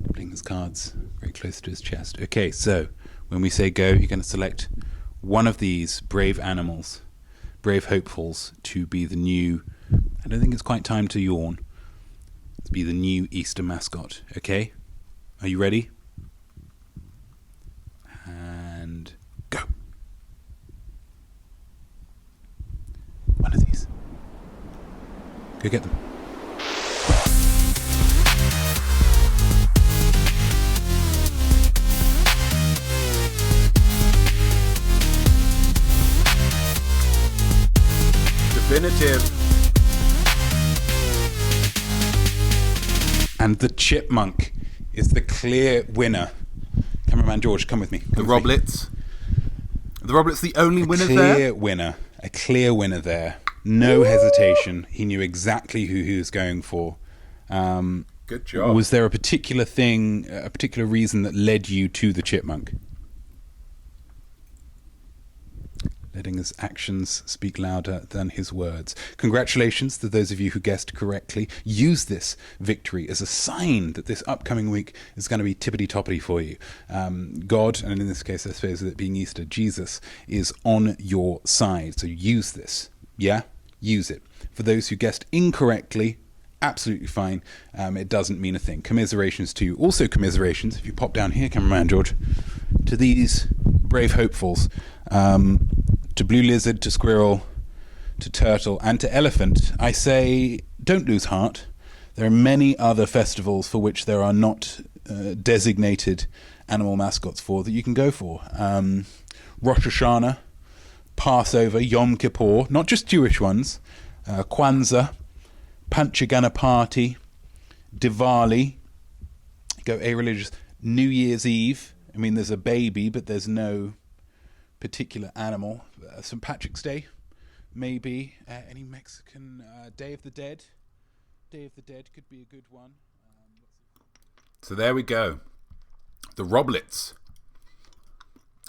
Putting his cards very close to his chest. Okay, so when we say go, you're going to select one of these brave animals, brave hopefuls, to be the new... I don't think it's quite time to yawn. To be the new Easter mascot, okay? Are you ready? And go. One of these. Go get them. Definitive. And the chipmunk is the clear winner. Cameraman George, come with me. The Roblets. The Roblets, the only winner there? A clear winner there. No hesitation. He knew exactly who he was going for. Good job. Was there a particular thing, a particular reason that led you to the chipmunk? Letting his actions speak louder than his words. Congratulations to those of you who guessed correctly. Use this victory as a sign that this upcoming week is going to be tippity-toppity for you. God, and in this case, I suppose with it being Easter, Jesus is on your side. So use this. Yeah? Use it. For those who guessed incorrectly, absolutely fine. It doesn't mean a thing. Commiserations to you. Also commiserations, if you pop down here, cameraman George, to these brave hopefuls. To blue lizard, to squirrel, to turtle, and to elephant, I say, don't lose heart. There are many other festivals for which there are not designated animal mascots for that you can go for. Rosh Hashanah, Passover, Yom Kippur, not just Jewish ones, Kwanzaa, Panchaganapati, Diwali, go a-religious, New Year's Eve. I mean, there's a baby, but there's no particular animal. St. Patrick's Day, maybe. Any Mexican Day of the Dead? Day of the Dead could be a good one. So there we go. The Roblets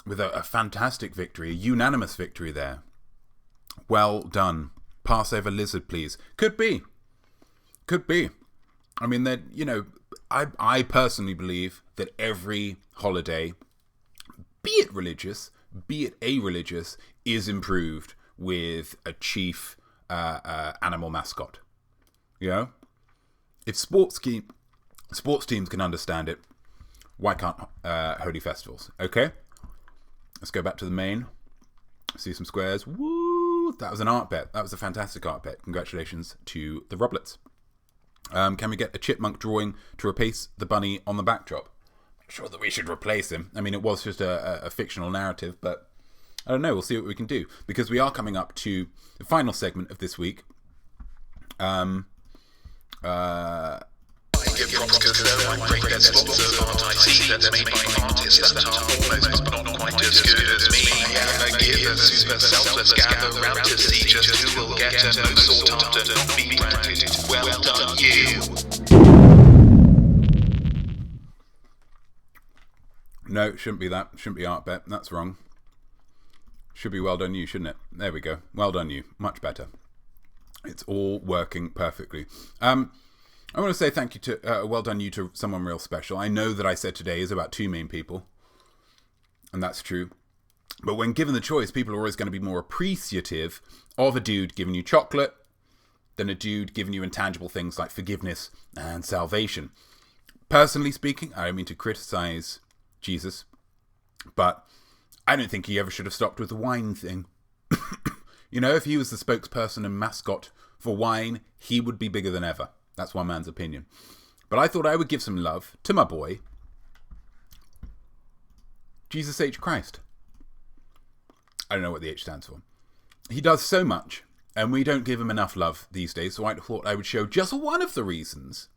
with a fantastic victory, a unanimous victory there. Well done. Passover lizard, please. Could be. I mean, that, you know, I personally believe that every holiday, be it religious, be it a-religious, is improved with a chief animal mascot. You know? If sports teams can understand it, why can't holy festivals? Okay? Let's go back to the main. See some squares. Woo! That was an art bet. That was a fantastic art bet. Congratulations to the Roblets. Can we get a chipmunk drawing to replace the bunny on the backdrop? I'm sure that we should replace him. I mean, it was just a fictional narrative, but I don't know. We'll see what we can do, because we are coming up to the final segment of this week. give props because though I break there's lots of art I see that's made by artists that are almost but not quite as good as me. I am a giver, super selfless, gather round to see just who will get a most sought after, not be branded. Well done you. No, shouldn't be that. Shouldn't be art bet. That's wrong. Should be well done you, shouldn't it? There we go. Well done you. Much better. It's all working perfectly. I want to say thank you to, well done you to someone real special. I know that I said today is about two main people, and that's true. But when given the choice, people are always going to be more appreciative of a dude giving you chocolate than a dude giving you intangible things like forgiveness and salvation. Personally speaking, I don't mean to criticize Jesus, but I don't think he ever should have stopped with the wine thing. You know, if he was the spokesperson and mascot for wine, he would be bigger than ever. That's one man's opinion. But I thought I would give some love to my boy, Jesus H. Christ. I don't know what the H stands for. He does so much, and we don't give him enough love these days, so I thought I would show just one of the reasons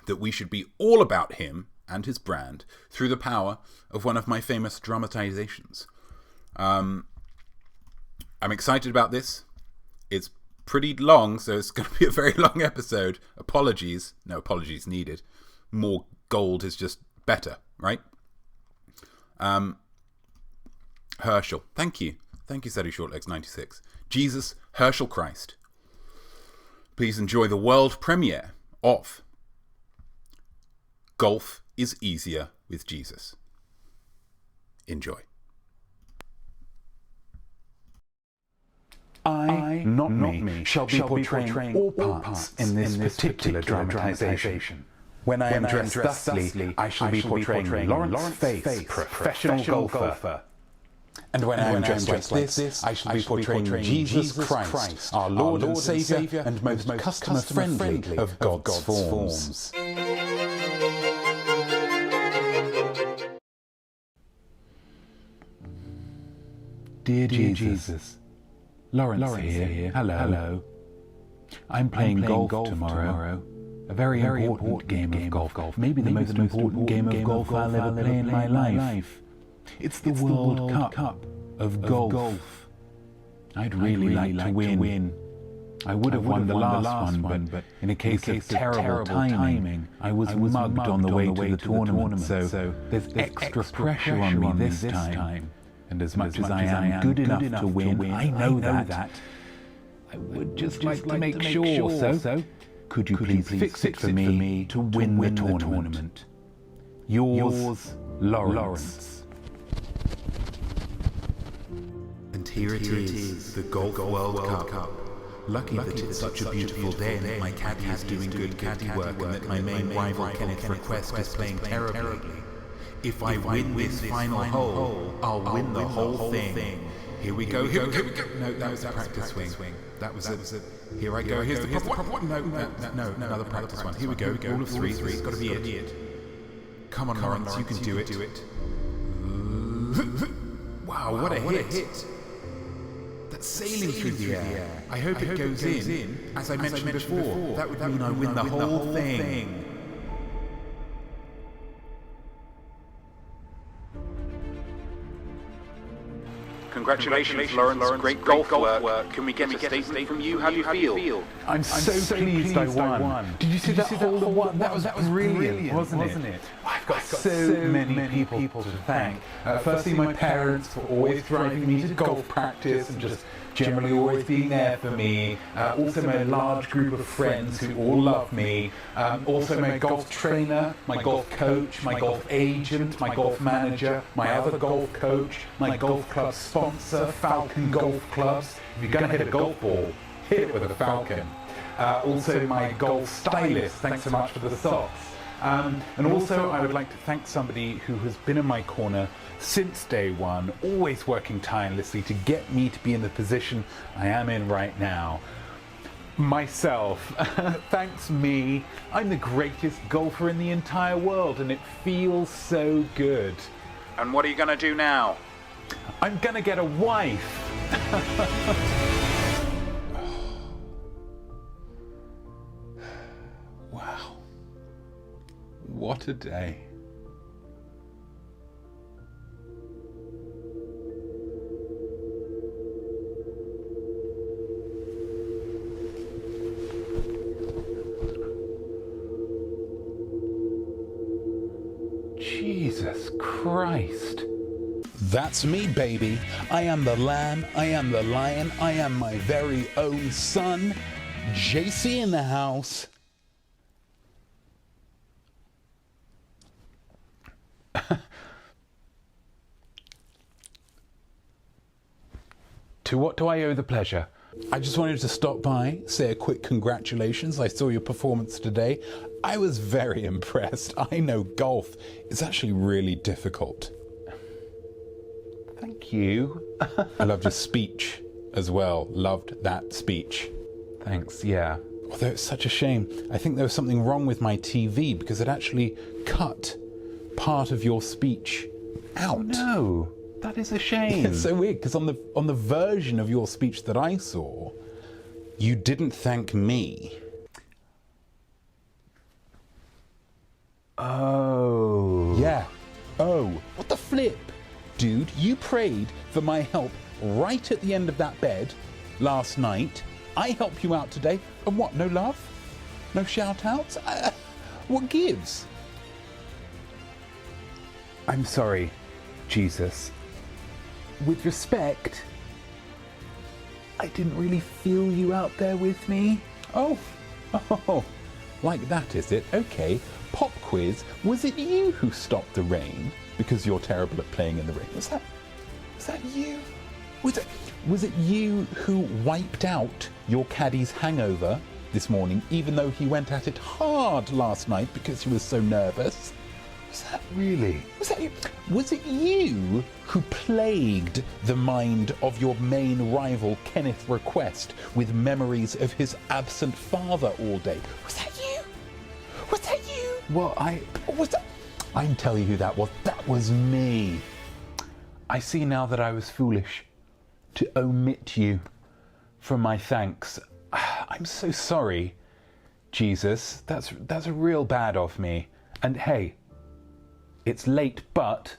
that we should be all about him and his brand through the power of one of my famous dramatizations. I'm excited about this. It's pretty long, so it's going to be a very long episode. Apologies. No apologies needed. More gold is just better, right? Herschel. Thank you. Thank you, Sadie Shortlegs96. Jesus Herschel Christ. Please enjoy the world premiere of Golf is Easier with Jesus. Enjoy. I, Notme, shall be portraying all parts in this particular dramatization. When I am dressed thusly, I shall be portraying Lawrence Faith, professional golfer. And when I am dressed like this, I shall be portraying Jesus Christ, our Lord and Saviour, and most customer-friendly of God's forms. Dear Jesus, Lawrence here. Hello. I'm playing golf tomorrow. A very important game of golf. Maybe the most important game of golf I'll ever play in my life. It's the World Cup of golf. I'd really like to win. I would have won the last one, but in a case of terrible timing, I was mugged on the way to the tournament, so there's extra pressure on me this time. And as much as I am good enough to win, I know that. I would just like to make sure, so could you please fix it for me to win the tournament? Yours, Lawrence. And here it is, the Golf World Cup. Lucky that it's such a beautiful day and that my caddy is doing good caddy work and that my main rival Kenneth Request is playing terribly. If I win this final hole, I'll win the whole thing. Here we go. No, that was a practice swing. That was a... Here I go. Here's the proper one. No, another practice one. Here we go. Rule of three. It's got to be it. Come on, Lawrence, you can do it. Wow, what a hit. That's sailing through the air. I hope it goes in. As I mentioned before, that would mean I win the whole thing. Congratulations, Lawrence. Great golf work. Can we get a statement from you? How do you feel? I'm so pleased I won. Did you see that hole in one? That was brilliant, wasn't it? I've got so many people to thank. Firstly, my parents for always driving me to golf practice and just generally always being there for me. Also my large group of friends who all love me. Also my golf trainer, my golf coach, my golf agent, my golf manager, my other golf coach, my golf club sponsor, Falcon Golf Clubs. If you're going to hit a golf ball, hit it with a Falcon. Also my golf stylist, thanks so much for the socks. And also I would like to thank somebody who has been in my corner since day one, always working tirelessly to get me to be in the position I am in right now. Myself. Thanks me. I'm the greatest golfer in the entire world and it feels so good. And what are you going to do now? I'm going to get a wife. Wow. What a day. Jesus Christ. That's me, baby. I am the lamb, I am the lion, I am my very own son. JC in the house. To what do I owe the pleasure? I just wanted to stop by, say a quick congratulations. I saw your performance today. I was very impressed. I know golf is actually really difficult. Thank you. I loved your speech as well. Loved that speech. Thanks, yeah. Although it's such a shame. I think there was something wrong with my TV because it actually cut part of your speech out. No, that is a shame. It's so weird because on the version of your speech that I saw, you didn't thank me. Oh. Yeah. Oh, what the flip? Dude, you prayed for my help right at the end of that bed last night. I help you out today. And what, no love? No shout outs? What gives? I'm sorry, Jesus. With respect, I didn't really feel you out there with me. Oh, like that is it? Okay. Pop quiz. Was it you who stopped the rain? Because you're terrible at playing in the rain. Was that you? Was it you who wiped out your caddy's hangover this morning, even though he went at it hard last night because he was so nervous? Was that Really? you? Was it you who plagued the mind of your main rival, Kenneth Request, with memories of his absent father all day? Was that you? Was that you? Well, Or was that... I'm telling you who that was. That was me. I see now that I was foolish to omit you from my thanks. I'm so sorry, Jesus. That's real bad of me. And hey, it's late, but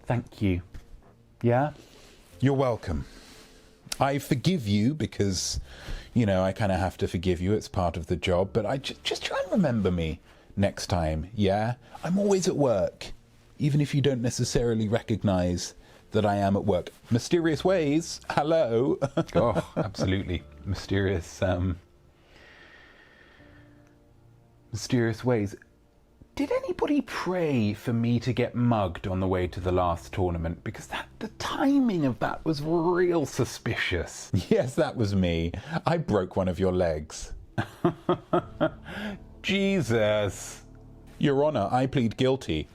thank you. Yeah? You're welcome. I forgive you because, you know, I kind of have to forgive you. It's part of the job. But I just try and remember me next time, yeah? I'm always at work, even if you don't necessarily recognise that I am at work. Mysterious ways, hello. Oh, absolutely. Mysterious ways. Did anybody pray for me to get mugged on the way to the last tournament? Because the timing of that was real suspicious. Yes, that was me. I broke one of your legs. Jesus. Your Honour, I plead guilty.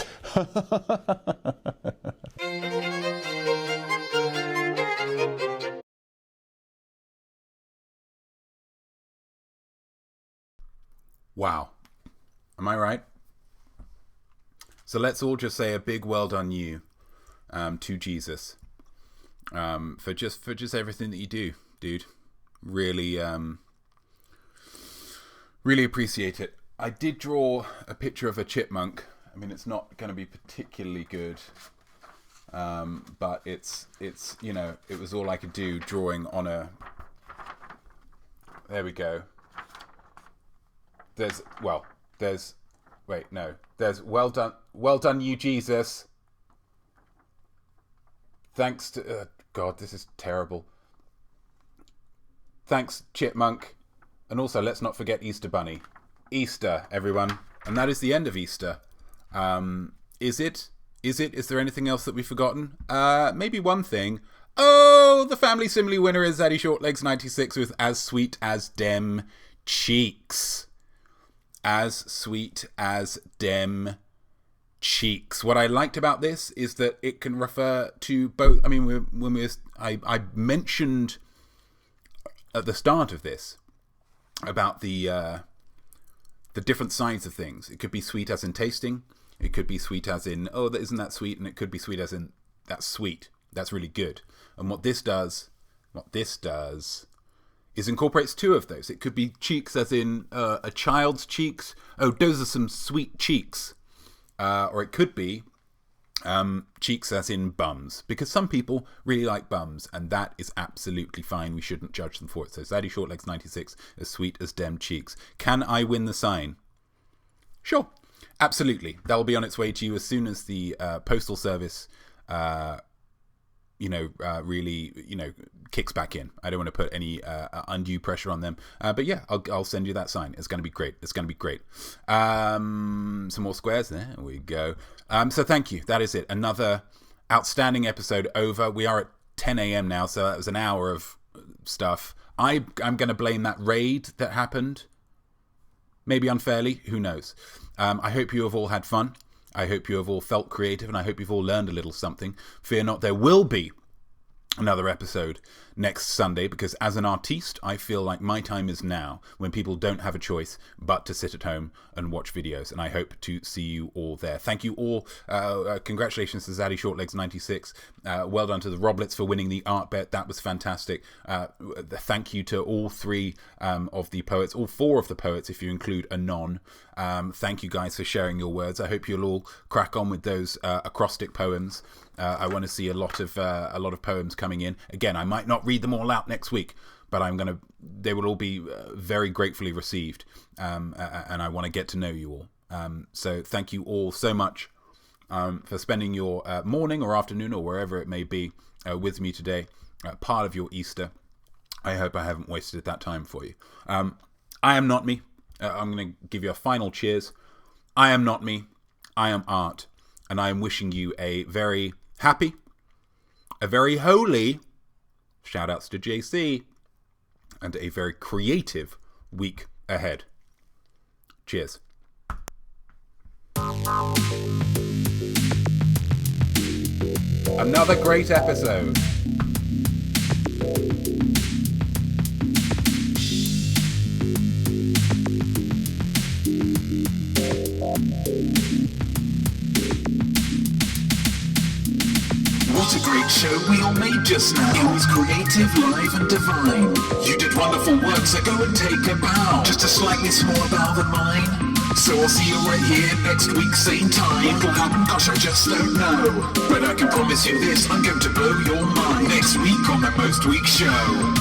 Wow. Am I right? So let's all just say a big well done you to Jesus for just everything that you do, dude. Really, really appreciate it. I did draw a picture of a chipmunk. I mean, it's not going to be particularly good, but it's you know, it was all I could do drawing on a. There we go. There's well done you, Jesus. Thanks to God, this is terrible. Thanks, chipmunk, and also let's not forget Easter Bunny. Easter, everyone, and that is the end of Easter. Is it? Is there anything else that we've forgotten? Maybe one thing. Oh, the family simile winner is Zaddy Shortlegs 96 with As Sweet as Dem Cheeks. As sweet as dem cheeks. What I liked about this is that it can refer to both. I mean, I mentioned at the start of this about the different sides of things. It could be sweet as in tasting. It could be sweet as in, oh, that isn't that sweet, and it could be sweet as in that's sweet. That's really good. And what this does is incorporates two of those. It could be cheeks as in a child's cheeks. Oh, those are some sweet cheeks. Or it could be cheeks as in bums, because some people really like bums, and that is absolutely fine. We shouldn't judge them for it. So Zaddy Shortlegs 96, as sweet as dem cheeks. Can I win the sign? Sure, absolutely. That'll be on its way to you as soon as the postal service really kicks back in. I don't want to put any undue pressure on them, but yeah, I'll send you that sign. It's going to be great. Some more squares. There we go. So thank you. That is it. Another outstanding episode over. We are at 10 a.m. now, so that was an hour of stuff. I'm going to blame that raid that happened. Maybe unfairly. Who knows? I hope you have all had fun. I hope you have all felt creative, and I hope you've all learned a little something. Fear not, there will be another episode next Sunday, because as an artiste, I feel like my time is now, when people don't have a choice but to sit at home and watch videos, and I hope to see you all there. Thank you all. Congratulations to Zaddy Shortlegs 96. Well done to the Roblets for winning the art bet. That was fantastic. Thank you to all three of the poets, all four of the poets, if you include Anon. Thank you guys for sharing your words. I hope you'll all crack on with those acrostic poems. I want to see a lot of poems coming in. Again, I might not read them all out next week, but they will all be very gratefully received, and I want to get to know you all. So thank you all so much for spending your morning or afternoon or wherever it may be with me today, part of your Easter. I hope I haven't wasted that time for you. I am not me. I'm going to give you a final cheers. I am not me. I am art, and I am wishing you a very happy, a very holy, shout outs to JC, and a very creative week ahead. Cheers. Another great episode. What a great show we all made just now. It was creative, live and divine. You did wonderful work, so go and take a bow. Just a slightly smaller bow than mine. So I'll see you right here next week, same time. What will happen? Gosh, I just don't know. But I can promise you this, I'm going to blow your mind. Next week on the Most Week Show.